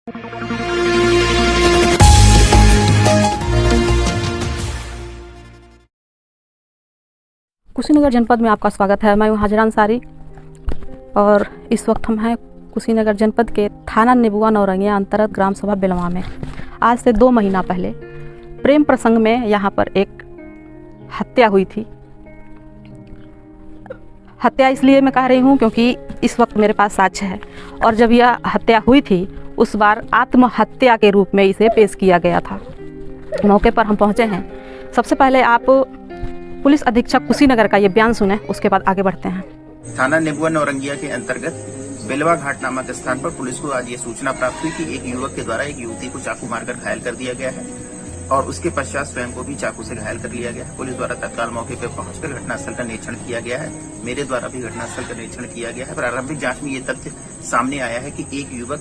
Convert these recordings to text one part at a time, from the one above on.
कुशीनगर जनपद में आपका स्वागत है। मैं हूँ हाजरा अंसारी और इस वक्त हम हैं कुशीनगर जनपद के थाना नेबुआ नौरंगिया अंतर्गत ग्राम सभा बेलवा में। आज से 2 महीना पहले प्रेम प्रसंग में यहाँ पर एक हत्या हुई थी। हत्या इसलिए मैं कह रही हूँ क्योंकि इस वक्त मेरे पास साक्ष्य है, और जब यह हत्या हुई थी उस बार आत्महत्या के रूप में इसे पेश किया गया था। मौके पर हम पहुँचे हैं। सबसे पहले आप पुलिस अधीक्षक कुशीनगर का ये बयान सुने, उसके बाद आगे बढ़ते हैं। थाना नेबुआ नौरंगिया के अंतर्गत बेलवा घाट नामक स्थान पर पुलिस को आज ये सूचना प्राप्त हुई कि एक युवक के द्वारा एक युवती को चाकू मारकर घायल कर दिया गया है और उसके पश्चात स्वयं को भी चाकू से घायल कर लिया गया है। पुलिस द्वारा तत्काल मौके पर पहुंचकर घटनास्थल का निरीक्षण किया गया है। मेरे द्वारा भी घटनास्थल का निरीक्षण किया गया है। प्रारंभिक जाँच में ये तथ्य सामने आया है कि एक युवक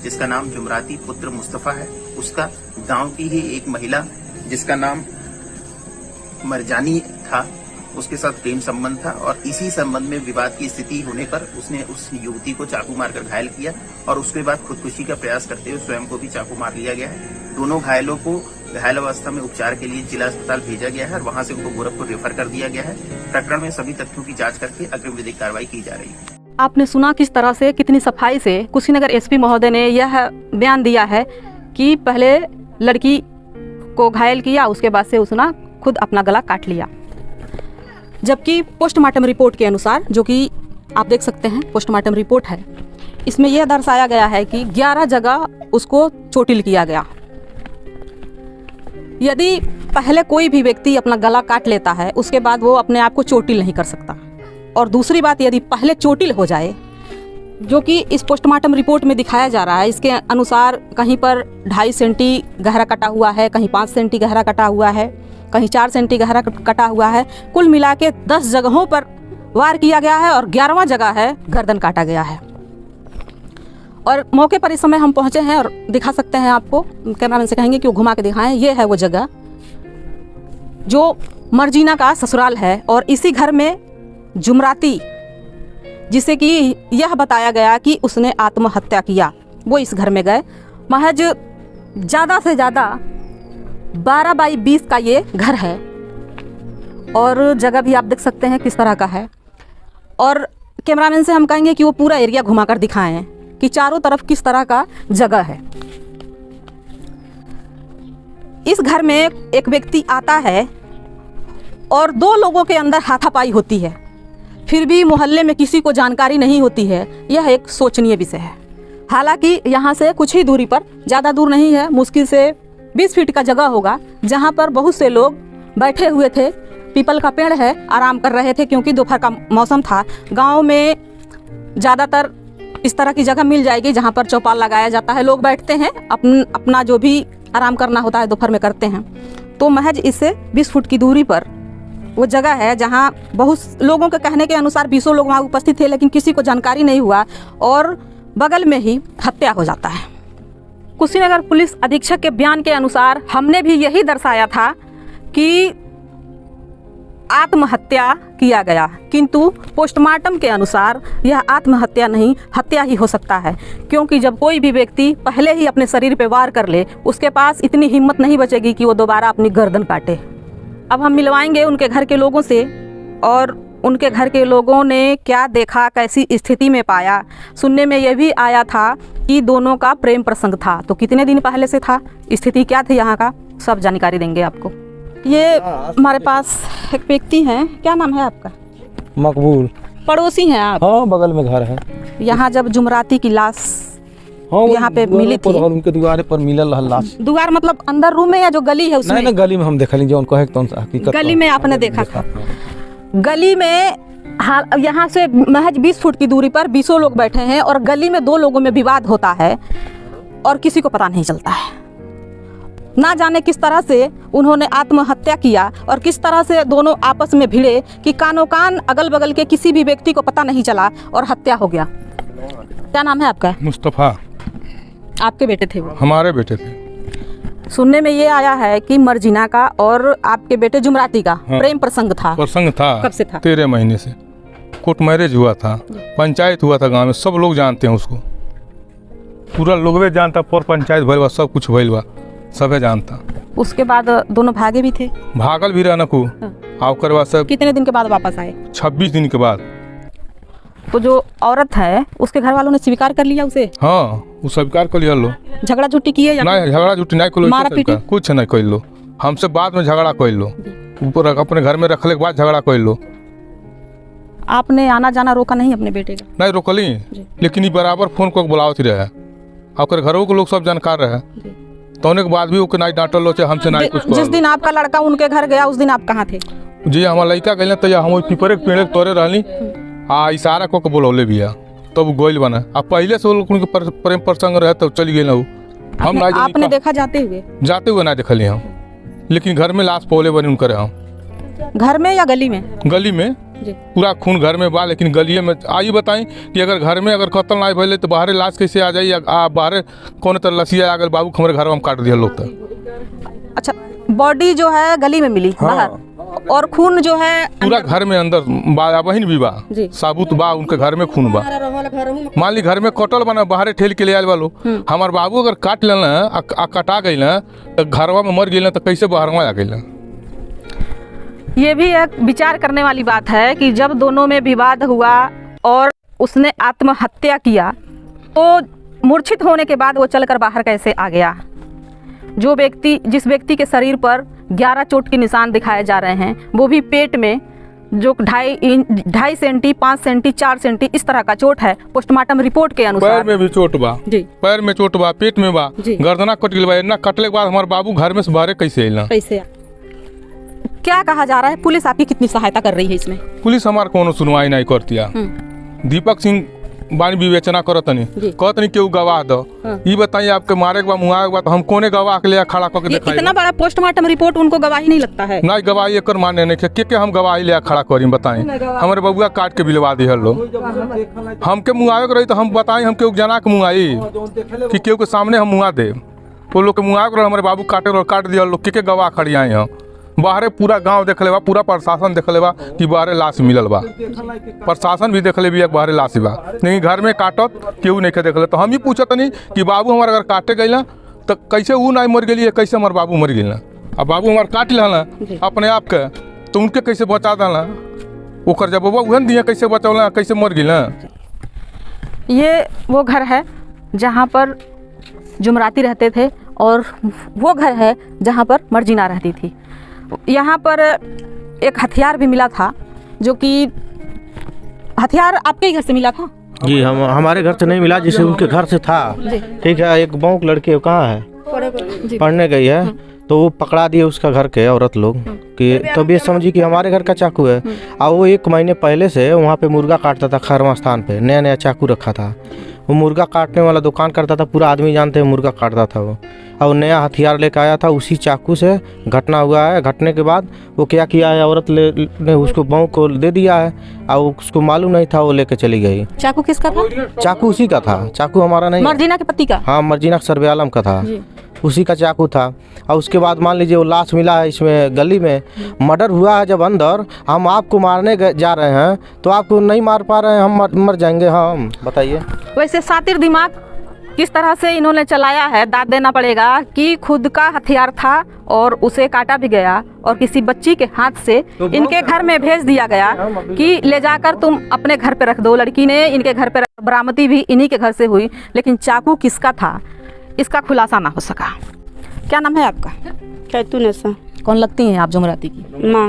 जिसका नाम जुमराती पुत्र मुस्तफा है, उसका गाँव की ही एक महिला जिसका नाम मरजानी था, उसके साथ प्रेम संबंध था और इसी संबंध में विवाद की स्थिति होने पर उसने उस युवती को चाकू मारकर घायल किया और उसके बाद खुदकुशी का प्रयास करते हुए स्वयं को भी चाकू मार लिया गया है। दोनों घायलों को घायल अवस्था में उपचार के लिए जिला अस्पताल भेजा गया है और वहां से उनको गोरखपुर रेफर कर दिया गया है। प्रकरण में सभी तथ्यों की जाँच करके अग्रिम विधिक कार्रवाई की जा रही है। आपने सुना किस तरह से, कितनी सफाई से कुशीनगर एसपी महोदय ने यह बयान दिया है कि पहले लड़की को घायल किया, उसके बाद से उसने खुद अपना गला काट लिया। जबकि पोस्टमार्टम रिपोर्ट के अनुसार, जो कि आप देख सकते हैं पोस्टमार्टम रिपोर्ट है, इसमें यह दर्शाया गया है कि 11 जगह उसको चोटिल किया गया। यदि पहले कोई भी व्यक्ति अपना गला काट लेता है उसके बाद वो अपने आप को चोटिल नहीं कर सकता। और दूसरी बात, यदि पहले चोटिल हो जाए, जो कि इस पोस्टमार्टम रिपोर्ट में दिखाया जा रहा है, इसके अनुसार कहीं पर 2.5 सेंटी गहरा कटा हुआ है, कहीं 5 सेंटी गहरा कटा हुआ है, कहीं 4 सेंटी गहरा कटा हुआ है। कुल मिला के 10 जगहों पर वार किया गया है और 11वां जगह है गर्दन काटा गया है। और मौके पर इस समय हम पहुंचे हैं और दिखा सकते हैं आपको, कैमरामैन से कहेंगे कि वो घुमा के दिखाएं। ये है वो जगह जो मर्जीना का ससुराल है और इसी घर में जुमराती, जिसे कि यह बताया गया कि उसने आत्महत्या किया, वो इस घर में गए। महज ज़्यादा से ज़्यादा 12 बाई 20 का ये घर है और जगह भी आप देख सकते हैं किस तरह का है। और कैमरामैन से हम कहेंगे कि वो पूरा एरिया घुमाकर दिखाएं कि चारों तरफ किस तरह का जगह है। इस घर में एक व्यक्ति आता है और 2 लोगों के अंदर हाथापाई होती है, फिर भी मोहल्ले में किसी को जानकारी नहीं होती है। यह एक सोचनीय विषय है। हालांकि यहाँ से कुछ ही दूरी पर, ज़्यादा दूर नहीं है, मुश्किल से 20 फीट का जगह होगा, जहाँ पर बहुत से लोग बैठे हुए थे। पीपल का पेड़ है, आराम कर रहे थे क्योंकि दोपहर का मौसम था। गांव में ज़्यादातर इस तरह की जगह मिल जाएगी जहाँ पर चौपाल लगाया जाता है, लोग बैठते हैं, अपना जो भी आराम करना होता है दोपहर में करते हैं। तो महज इससे 20 फुट की दूरी पर वो जगह है जहाँ बहुत लोगों के कहने के अनुसार 20 लोग वहाँ उपस्थित थे, लेकिन किसी को जानकारी नहीं हुआ और बगल में ही हत्या हो जाता है। कुशीनगर पुलिस अधीक्षक के बयान के अनुसार हमने भी यही दर्शाया था कि आत्महत्या किया गया, किंतु पोस्टमार्टम के अनुसार यह आत्महत्या नहीं, हत्या ही हो सकता है। क्योंकि जब कोई भी व्यक्ति पहले ही अपने शरीर पे वार कर ले, उसके पास इतनी हिम्मत नहीं बचेगी कि वो दोबारा अपनी गर्दन काटे। अब हम मिलवाएंगे उनके घर के लोगों से और उनके घर के लोगों ने क्या देखा, कैसी स्थिति में पाया। सुनने में यह भी आया था कि दोनों का प्रेम प्रसंग था। तो कितने दिन पहले से था, स्थिति क्या थी यहाँ का, सब जानकारी देंगे आपको। ये हमारे पास एक व्यक्ति हैं, क्या नाम है आपका? मकबूल। पड़ोसी हैं आप? हाँ, बगल में घर है। यहाँ जब जुमराती की लाश यहाँ पे मिली थी, उनके द्वारे पर मिलल लाश। द्वार मतलब अंदर रूम में या जो गली है उसमें? नहीं, गली में हम देखा जो उनको है तो हकीकत गली में आपने देखा था। गली में यहाँ से महज 20 फुट की दूरी पर 20 लोग बैठे हैं और गली में 2 लोगों में विवाद होता है और किसी को पता नहीं चलता है। ना जाने किस तरह से उन्होंने आत्महत्या किया और किस तरह से दोनों आपस में भिड़े कि कानों कान अगल बगल के किसी भी व्यक्ति को पता नहीं चला और हत्या हो गया। क्या नाम है आपका? मुस्तफा। आपके बेटे थे वो? हमारे बेटे थे। सुनने में ये आया है कि मर्जीना का और आपके बेटे जुमराती का प्रेम प्रसंग था। प्रसंग था। कब से था? 13 महीने से। कोर्ट मैरिज हुआ था, पंचायत हुआ था, गांव में सब लोग जानते हैं उसको। पूरा लोगवे जानता, पर पंचायत भइल बा, सब कुछ भइल बा, सबे जानता। उसके बाद दोनों भागे भी थे? भागल भी रहना को। आ ओकर बाद सब कितने दिन के बाद वापस आए? 26 दिन के बाद। तो जो औरत है उसके घर वालों ने स्वीकार कर लिया उसे? हाँ, वो स्वीकार कर लिया लो। झगड़ा झुट्टी किए या नहीं, झगड़ा झुट्टी नहीं कलो, मारा पीटी? कुछ नहीं कर लो। हमसे बाद में झगड़ा कर लो, ऊपर अपने घर में रखले के बाद झगड़ा कर लो। आपने आना जाना रोका नहीं अपने बेटे का? नहीं रोकली, लेकिन ये बराबर फोन को बुलावती रहे। ओकर घरों के लोग सब जानकार रहे, तो के बाद भी ओके नहीं डांटल लो, हमसे नहीं कुछ। जिस दिन आपका लड़का उनके घर गया उस दिन आप कहाँ थे? जी हमारा लड़का गए तो हम पीपरे के पेड़ तोड़े रहनी, आ इशारा को के बोलौले भी है, तब गोइल बना। अब पहले से उनके प्रेम प्रसंग रहे तब चली गई ना। हम नहीं आपने देखा जाते हुए? जाते हुए ना देखली हम, लेकिन घर में लाश पौले बनी उनकर। हम घर में या गली में? गली में पूरा खून घर में बा, लेकिन गलिए में। आई बताई कि अगर घर में अगर कत्ल नहीं भले तो बाहर लाश कैसे आ जाई? बाहर कौन तरह लसिया अगर बाबू हमारे घर में काट दिया लोग तो। अच्छा, बॉडी जो है गली में मिली? हाँ। बाहर? और खून जो है पूरा घर में अंदर बा, बहन भी बा, साबुत बा, उनके घर में खून बा। मान ली घर में कटल बना, बाहर ठेल के ले आयल वालो। हमारे बाबू अगर काट लेना, कटा गई ना, तो घरवा में मर गई तो कैसे बाहर में आ गई? ये भी एक विचार करने वाली बात है कि जब दोनों में विवाद हुआ और उसने आत्महत्या किया, तो मूर्छित होने के बाद वो चलकर बाहर कैसे आ गया? जिस व्यक्ति के शरीर पर 11 चोट के निशान दिखाए जा रहे हैं, वो भी पेट में, जो 2.5 सेंटी, 5 सेंटी, 4 सेंटी इस तरह का चोट है। पोस्टमार्टम रिपोर्ट के अनुसार पैर में भी चोट बा, पैर में चोट बा, पेट में बा, गर्दना कट गई बा। कटले के बाद हमारे बाबू घर में से बाहर कैसे अइला? कैसे? क्या कहा जा रहा है? पुलिस आपकी कितनी सहायता कर रही है इसमें? पुलिस हमारे कोनो सुनवाई नहीं करती। दीपक सिंह बानी विवेचना करतनी, कहतनी केहू गवाह दो। ये बताइए, आपके मारे के बाद मुआए के बाद हम कोने गवाह के लिए खड़ा करके दिखाई? इतना बड़ा पोस्टमार्टम रिपोर्ट उनको गवाही नहीं लगता है? नहीं, गवाही एक मान्य नहीं के हम गवाही ले खड़ा करी? बताएं, हमारे बबुआ काट के बिलवा दी लो। हमके मुआवे के रही तो हम बताएं, हम केहू जना के मुआई कि केहू के सामने हम मुआ दे? वो लोग के मुआवे के हमारे बाबू काट दिया लोग। के गवाह खड़ी आए हैं? बाहरे पूरा गांव देख ले बा, पूरा प्रशासन देख ले बा कि बाहरे लाश मिलल बा। प्रशासन भी देख ले भी बाहरे लाश बा, लेकिन घर में काटत केहू नहीं देख ले। तो हम ही पूछत नहीं कि बाबू हमारे अगर काटे गई ना तो कैसे वो नहीं मर गई, कैसे हमारे बाबू मर गई ना? अब बाबू हमारे काट लेना अपने आप के, तो उनके कैसे बचा देना? ओकर जब बाबा उहन दिए कैसे बचौला, कैसे मर गई ना? ये वो घर है जहाँ पर जुमराती रहते थे, और वो घर है जहाँ पर मर्जीना रहती थी। यहाँ पर एक हथियार भी मिला था, जो कि हथियार आपके ही घर से मिला था? जी, हमारे घर से नहीं मिला, जिसे उनके घर से था। ठीक है, एक गाँव के लड़के कहाँ है, पढ़ने गई है, तो वो पकड़ा दिए उसका घर के औरत लोग कि तब ये समझी कि हमारे घर का चाकू है। और वो 1 महीने पहले से वहाँ पे मुर्गा काटता था, खैरवा स्थान पे नया नया चाकू रखा था। वो मुर्गा काटने वाला दुकान करता था, पूरा आदमी जानते हैं मुर्गा काटता था वो। और नया हथियार लेकर आया था, उसी चाकू से घटना हुआ है। घटने के बाद वो क्या किया है, औरत ने उसको बहू को दे दिया है, और उसको मालूम नहीं था, वो लेके चली गई। चाकू किसका था? चाकू उसी का था, चाकू हमारा नहीं। मर्जीना के पति का? हाँ, मर्जीना सरबे आलम का था, उसी का चाकू था। और उसके बाद मान लीजिए वो लाश मिला है इसमें गली में, मर्डर हुआ है जब अंदर। हम आपको मारने जा रहे हैं तो आपको नहीं मार पा रहे हैं, हम मर जाएंगे हम, बताइए। वैसे सातिर दिमाग किस तरह से इन्होंने चलाया है, दाद देना पड़ेगा कि खुद का हथियार था और उसे काटा भी गया, और किसी बच्ची के हाथ से इनके घर में भेज दिया गया कि ले जाकर तुम अपने घर पे रख दो। लड़की ने इनके घर पे बरामदी भी इन्हीं के घर से हुई, लेकिन चाकू किसका था इसका खुलासा ना हो सका। क्या नाम है आपका? कैतुनेसा। कौन लगती हैं आप जुमराती की? माँ,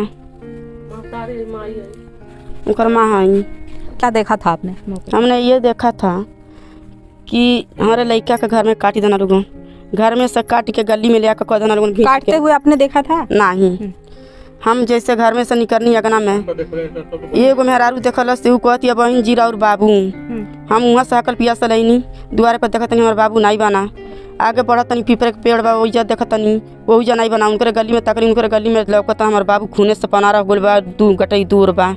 उनकर माँ है। क्या देखा था आपने? हमने ये देखा था कि हमारे लड़का के घर में काटी देना लोगों, घर में से काट के गली में ले आकर कह देना लोगों। काटते हुए आपने देखा था? नहीं, हम जैसे घर में से निकलनी अगना में एगो मेहरारू देखल से कहती बहन जीरा और बाबू। हम वहाँ से हकल पिया से लैनी, दुआरे पर देखा तनी हमारे बाबू नहीं बना। आगे बढ़ा तनी पीपरे के पेड़ बा, वही देखा तनी वही जा नहीं बना। उनके गली में तकरी, उनके गली में लौकता हमारे बाबू खूने से पनारा गोल बा, 2 गटई दूर बा।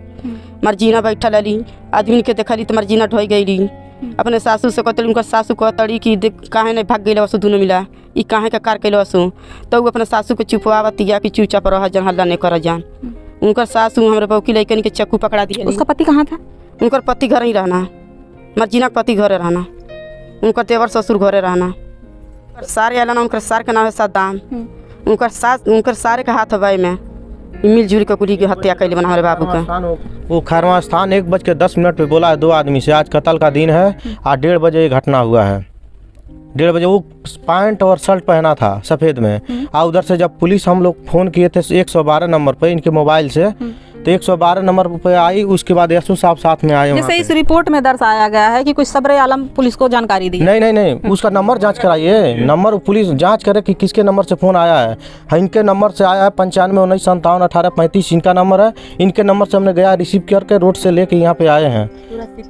मर्जीना बैठल अली, आदमी के देखली तो मर्जीना ढोई गई। अपने सासू से कहते, उनका सासू कहतड़ी कि काहे नहीं भाग गई वसु, दोनों मिला ई काहे का कार कैल वसु। तो वो अपने सासू के चुपवावतिया कि चुपचाप रह जान, हल्ला नहीं कर जान। उनकर सासू हमारे बौकी लैकन के चक्कू पकड़ा दिया। उसका पति कहाँ था? उनकर पति घर ही रहना, मर्जीना का पति घर रहना। उनका तेवर ससुर घरे रहना सारे अला ना उनकर सार के नाम है सद्दाम उनकर सारे के हाथ हवाई में मिलजुल के कुड़ी की हत्या कैले बना हमारे बाबू का। वो खैरवा स्थान 1:10 पे बोला है 2 आदमी से आज कत्ल का दिन है। आज 1:30 बजे ये घटना हुआ है। 1:30 बजे वो पैंट और शर्ट पहना था सफ़ेद में। और उधर से जब पुलिस हम लोग फ़ोन किए थे 112 नंबर पे इनके मोबाइल से, तो 112 नंबर पे आई। उसके बाद यसू साहब साथ में आए। जैसे इस रिपोर्ट में दर्शाया गया है कि कुछ सब्र आलम पुलिस को जानकारी दी। नहीं, उसका नंबर जांच कराइए। नंबर पुलिस जांच करे कि किसके नंबर से फ़ोन आया है। इनके नंबर से आया है 95 19 57 18 35 इनका नंबर है। इनके नंबर से हमने गया रिसीव करके रोड से लेके यहाँ पे आए हैं।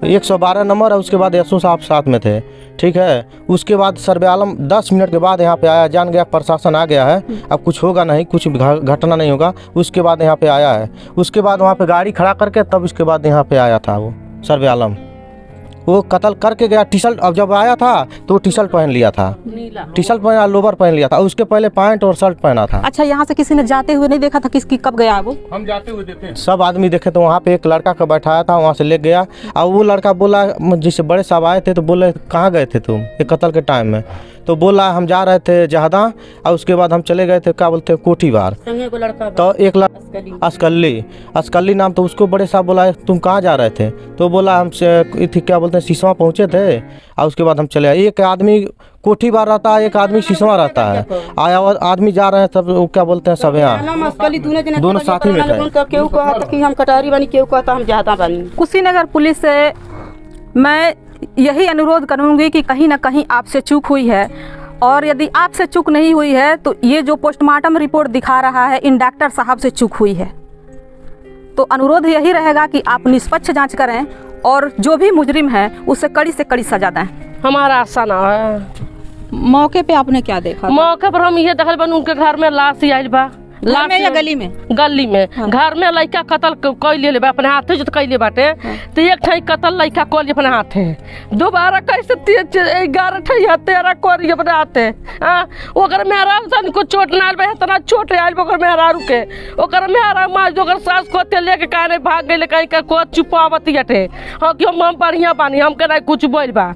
112 नंबर है। उसके बाद यसू साहब साथ में थे, ठीक है। उसके बाद सर्वे आलम 10 मिनट के बाद यहाँ पे आया। जान गया प्रशासन आ गया है, अब कुछ होगा नहीं, कुछ घटना नहीं होगा। उसके बाद यहाँ पे आया है। उसके बाद वहाँ पे गाड़ी खड़ा करके तब उसके बाद यहाँ पे आया था वो सर्वे आलम। वो कत्ल करके गया। टी शर्ट अब जब आया था तो टी शर्ट पहन लिया था, टी शर्ट पहना, लोवर पहन लिया था। उसके पहले पैंट और शर्ट पहना था। अच्छा, यहाँ से किसी ने जाते हुए नहीं देखा था किसकी कब गया वो? हम जाते हुए देखे, सब आदमी देखे। तो वहाँ पे एक लड़का को बैठाया था, वहाँ से ले गया। और वो लड़का बोला, जिससे बड़े साहब आए थे तो बोले कहाँ गए थे तुम ये कत्ल के टाइम में? तो बोला हम जा रहे थे जहादा। और उसके बाद हम चले गए थे क्या बोलते कोठीबार। तो एक असकल्ली नाम, तो उसको बड़े साहब बोला तुम कहाँ जा रहे थे? तो बोला हमसे क्या बोलते हैं सिसवा पहुँचे थे। और उसके बाद हम चले आए। एक आदमी कोठीबार रहता है, एक आदमी सिसवा रहता है। आया आदमी जा रहे हैं तब वो क्या बोलते हैं सब यहाँ दोनों साथ ही में थे। कुशीनगर पुलिस से मैं यही अनुरोध करूंगी कि कहीं ना कहीं आपसे चूक हुई है। और यदि आपसे चूक नहीं हुई है तो ये जो पोस्टमार्टम रिपोर्ट दिखा रहा है इन डॉक्टर साहब से चूक हुई है। तो अनुरोध यही रहेगा कि आप निष्पक्ष जांच करें और जो भी मुजरिम है उसे कड़ी से कड़ी सजा दें। हमारा आशा ना है। मौके पे आपने क्या देखा? मौके पर हम ये देखल बन उनके घर में लाश आयल बा। घर में या गली में? गली में। हाँ। घर में लड़का कत्ल कैले अपने हाथे जो कैले बाटे। तो एक ठाई कत्ल लड़का कल अपने हाथे, दोबारा कैसे 11 ठाई 13 करी अपने हाथे। ओकर मेहरारू सन को चोट ना आयल बा, इतना चोट आयल ओकर मेहरारू के। ओकर मेहरारू माज ओकर सास को तेले के काने भाग गइले कहीं का को चुपावत हटे। हां कि हम बढ़िया बानी, हमके ना कुछ बोल बा।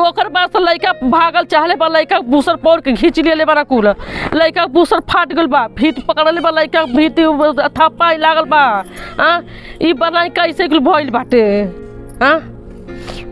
ओकर बाद से लड़का भागल चाहले बा, लड़का बूसर पौड़ के खींच लेले बा कुल। लड़का बूसर फाट गइल बा, पकड़ले बा लड़का भीत थप्पा लागल बा। ई बनाई कैसे कुल भइल बाटे।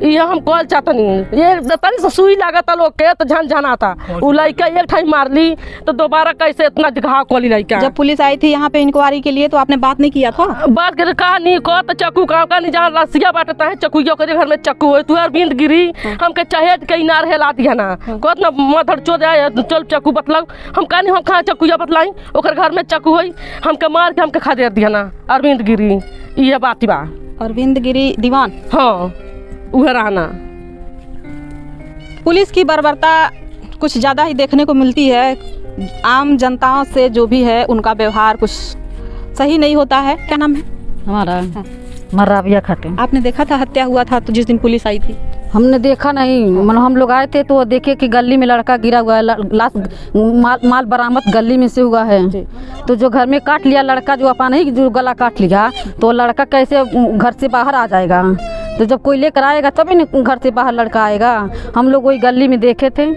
ये हम कहल चाहतनी ये तनी से सुई लागत लोग के तो झनझनाता। उ लड़का एक ठाई मारली तो दोबारा कैसे इतना घाव कोली लड़का। जब पुलिस आई थी यहाँ पे इंक्वायरी के लिए तो आपने बात नहीं किया था? बात कर कहा नहीं कह तो चक्कू का नहीं जहाँ रसिया बांटता है चक्कू के घर में चक्कू हो तू अरविंद गिरी हमके चाहे कहीं नार हेला दिया ना कहत ना मधर चोद आए चल चक्कू बतलाऊ। हम कहनी हम कहाँ चक्कूया बतलाई ओकर घर में चक्कू हुई हमके मार के हमके खा दे दिया ना अरविंद गिरी। ये बात बा अरविंद गिरी दीवान। हाँ उहे रहना। पुलिस की बर्बरता कुछ ज़्यादा ही देखने को मिलती है। आम जनताओं से जो भी है उनका व्यवहार कुछ सही नहीं होता है। क्या नाम है? हमारा मर्राबिया खातून। आपने देखा था हत्या हुआ था तो जिस दिन पुलिस आई थी? हमने देखा नहीं, मतलब हम लोग आए थे तो देखे कि गली में लड़का गिरा हुआ है। लाश माल बरामद गली में से हुआ है। तो जो घर में काट लिया लड़का जो अपना नहीं जो गला काट लिया तो लड़का कैसे घर से बाहर आ जाएगा? तो जब कोई लेकर आएगा तभी ना घर से बाहर लड़का आएगा। हम लोग वही गली में देखे थे।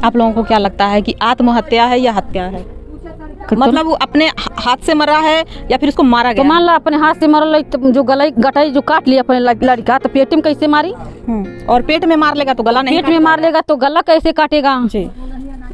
आप लोगों को क्या लगता है कि आत्महत्या है या हत्या है? मतलब वो अपने हाथ से मरा है या फिर उसको मारा गया? तो मान ला अपने हाथ से मरल तो जो गलाई गटाई जो काट लिया अपने लड़का तो पेट में कैसे मारी? और पेट में मार लेगा तो गला नहीं? पेट में मार लेगा तो गला कैसे काटेगा?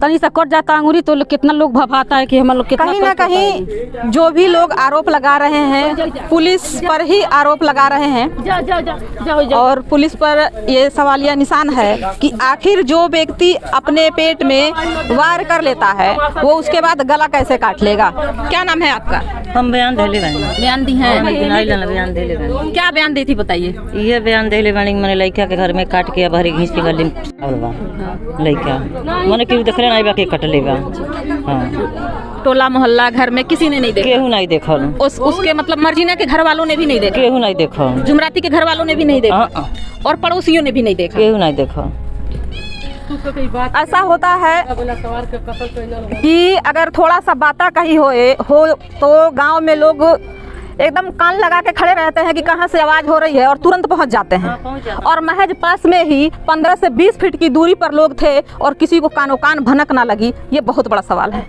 तनी सा कट जाता अंगूरी तो कितना लोग भभाता है कि हम लोग कितना। कहीं ना कहीं जो भी लोग आरोप लगा रहे हैं पुलिस पर ही आरोप लगा रहे हैं। और पुलिस पर ये सवालिया निशान है कि आखिर जो व्यक्ति अपने पेट में वार कर लेता है वो उसके बाद गला कैसे काट लेगा? क्या नाम है आपका? हम बयान देले बानी। बयान दी है? बयान देले बानी। क्या बयान दी थी बताइए? ये बयान देले बानी मैंने लड़का के घर में काट के भरी घींच के गली लड़का मैंने क्यों देख नहीं बा के कटले बा। हाँ टोला मोहल्ला घर में किसी ने नहीं देखा? केहू नहीं देखल। उसके मतलब मर्जीना के घर वालों ने भी नहीं देखा? केहू नहीं देखल। जुमराती के घर वालों ने भी नहीं देखा और पड़ोसियों ने भी नहीं देखा? केहू नहीं देखा। ऐसा होता है कि अगर थोड़ा सा बाता कहीं हो तो गांव में लोग एकदम कान लगा के खड़े रहते हैं कि कहाँ से आवाज़ हो रही है और तुरंत पहुँच जाते हैं। और महज पास में ही 15 से 20 फीट की दूरी पर लोग थे और किसी को कानो कान भनक ना लगी, ये बहुत बड़ा सवाल है।